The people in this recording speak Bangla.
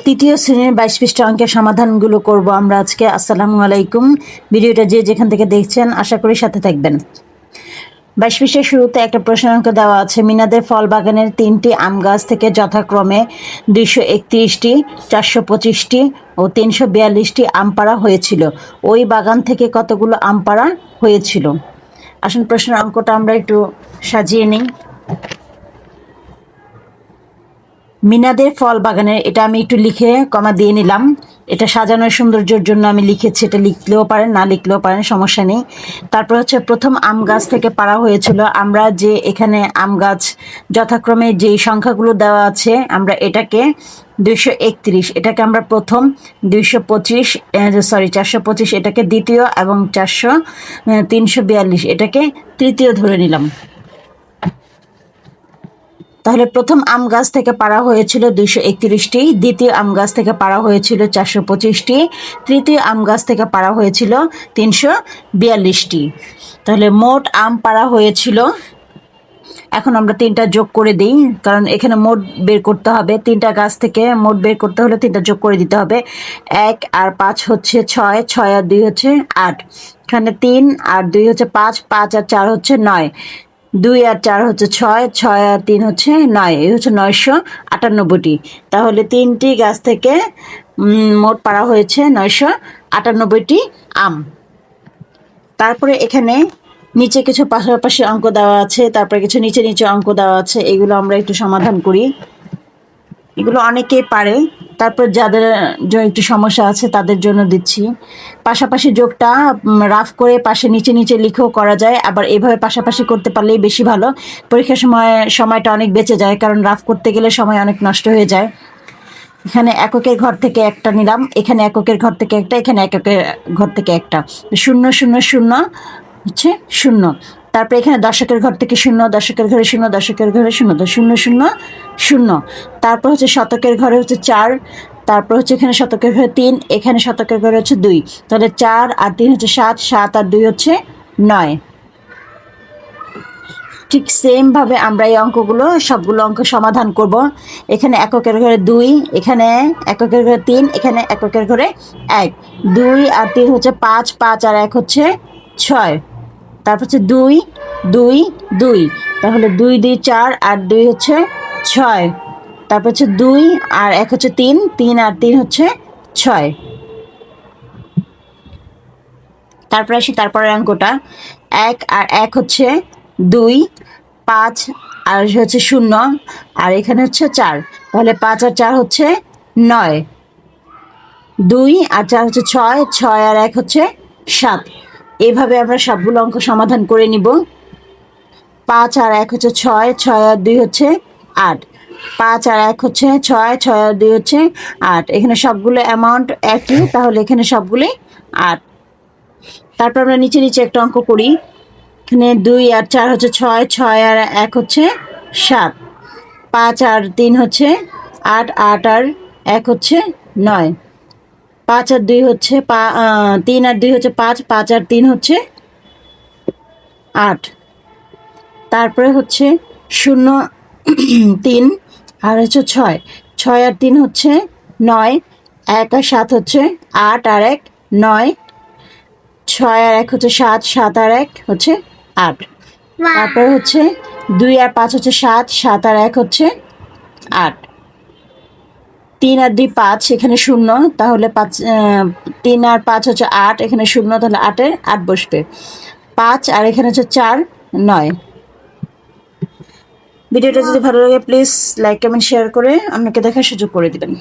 তৃতীয় শ্রেণীর 22 পৃষ্ঠা অঙ্কের সমাধানগুলো করব আমরা আজকে। আসসালামু আলাইকুম। ভিডিওটা যে যেখান থেকে দেখছেন আশা করি সাথে থাকবেন। 22 পৃষ্ঠার শুরুতে একটা প্রশ্ন অঙ্ক দেওয়া আছে। মিনাদের ফল বাগানের 3টি আম গাছ থেকে যথাক্রমে 231টি, 425টি ও 342টি আম পাড়া হয়েছিল। ওই বাগান থেকে কতগুলো আম পাড়া হয়েছিল? আসুন প্রশ্নের অঙ্কটা আমরা একটু সাজিয়ে নিই। মিনাদের ফল বাগানের, এটা আমি একটু লিখে কমা দিয়ে নিলাম। এটা সাজানোর সৌন্দর্যের জন্য আমি লিখেছি, এটা লিখলেও পারেন না লিখলেও পারেন, সমস্যা নেই। তারপর হচ্ছে প্রথম আম গাছ থেকে পাড়া হয়েছিল। আমরা যে এখানে আম গাছ যথাক্রমে যে সংখ্যাগুলো দেওয়া আছে, আমরা এটাকে 231, এটাকে আমরা প্রথম, 425 এটাকে দ্বিতীয়, এবং 342 এটাকে তৃতীয় ধরে নিলাম। তাহলে প্রথম আম গাছ থেকে পাড়া হয়েছিল 231টি, দ্বিতীয় আম গাছ থেকে পাড়া হয়েছিল 425টি, তৃতীয় আম গাছ থেকে পাড়া হয়েছিল 342টি। তাহলে মোট আম পাড়া হয়েছিল, এখন আমরা 3টা যোগ করে দিই, কারণ এখানে মোট বের করতে হবে। 3টা গাছ থেকে মোট বের করতে হলে 3টা যোগ করে দিতে হবে। 1 আর 5 হচ্ছে 6, 6 আর 2 হচ্ছে 8, এখানে 3 আর 2 হচ্ছে 5, 5 আর 4 হচ্ছে 9, 2 আর 4 হচ্ছে 6, 6 আর 3 হচ্ছে 9, এই হচ্ছে 998টি। তাহলে 3টি গাছ থেকে মোট পাড়া হয়েছে 998টি আম। তারপরে এখানে নিচে কিছু পাশাপাশি অঙ্ক দেওয়া আছে, তারপরে কিছু নিচে নিচে অঙ্ক দেওয়া আছে, এগুলো আমরা একটু সমাধান করি। এগুলো অনেকেই পারে, তারপর যাদের একটু সমস্যা আছে তাদের জন্য দিচ্ছি। পাশাপাশি যোগটা রাফ করে পাশে নিচে নিচে লিখেও করা যায়, আবার এভাবে পাশাপাশি করতে পারলেই বেশি ভালো। পরীক্ষার সময়টা অনেক বেঁচে যায়, কারণ রাফ করতে গেলে সময় অনেক নষ্ট হয়ে যায়। এখানে এককের ঘর থেকে একটা নিলাম, এখানে এককের ঘর থেকে একটা, এখানে এককের ঘর থেকে একটা, 0 0 0 হচ্ছে 0। তারপরে এখানে দশকের ঘর থেকে 0, দশকের ঘরে 0, দশকের ঘরে 0, 0 0 0। তারপর হচ্ছে শতকের ঘরে হচ্ছে 4, তারপর হচ্ছে এখানে শতকের ঘরে 3, এখানে শতকের ঘরে হচ্ছে 2। তাহলে 4 আর 3 হচ্ছে 7, 7 আর 2 হচ্ছে 9। ঠিক সেম ভাবে আমরা এই অঙ্কগুলো সবগুলো অঙ্ক সমাধান করব। এখানে এককের ঘরে 2, এখানে এককের ঘরে 3, এখানে এককের ঘরে 1, 2 আর 3 হচ্ছে 5, 5 আর 1 হচ্ছে 6। তারপর হচ্ছে 2 2 2, তাহলে 2 2 4 আর 2 হচ্ছে 6। তারপর হচ্ছে 2 আর 1 হচ্ছে 3, 3 আর 3 হচ্ছে 6। তারপরে আসি তারপরের অঙ্কটা। 1 আর 1 হচ্ছে 2, 5 আর হচ্ছে 0, আর এখানে হচ্ছে 4। তাহলে 5 আর 4 হচ্ছে 9, 2 আর 4 হচ্ছে 6, 6 আর 1 হচ্ছে 7। এইভাবে আমরা সবগুলো অঙ্ক সমাধান করে নিব। 5 আর 1 হচ্ছে 6, 6 আর 2 হচ্ছে 8, 5 আর 1 হচ্ছে 6, 6 আর 2 হচ্ছে 8। এখানে সবগুলো অ্যামাউন্ট একই, তাহলে এখানে সবগুলোই 8। তারপর আমরা নিচে নিচে একটা অঙ্ক করি। এখানে 2 আর 4 হচ্ছে 6, 6 আর 1 হচ্ছে 7, 5 আর 3 হচ্ছে 8, 8 আর 1 হচ্ছে 9, 5 আর 2 হচ্ছে 3 আর 2 হচ্ছে 5, 5 আর 3 হচ্ছে 8। তারপরে হচ্ছে 0 3 আর হচ্ছে 6, 6 আর 3 হচ্ছে 9, 1 আর 7 হচ্ছে 8 আর 1 9, 6 আর 1 হচ্ছে 7, 7 আর 1 হচ্ছে 8। তারপরে হচ্ছে 2 আর 5 হচ্ছে 7, 7 আর 1 হচ্ছে 8, 3 আর 2 5, এখানে 0, তাহলে 3 আর 5 হচ্ছে 8, এখানে 0, তাহলে 8-এর 8 বসবে। 5 আর এখানে হচ্ছে 4, 9। ভিডিওটা যদি ভালো লাগে প্লিজ লাইক কমেন্ট শেয়ার করে অন্যকে দেখার সুযোগ করে দিবেন।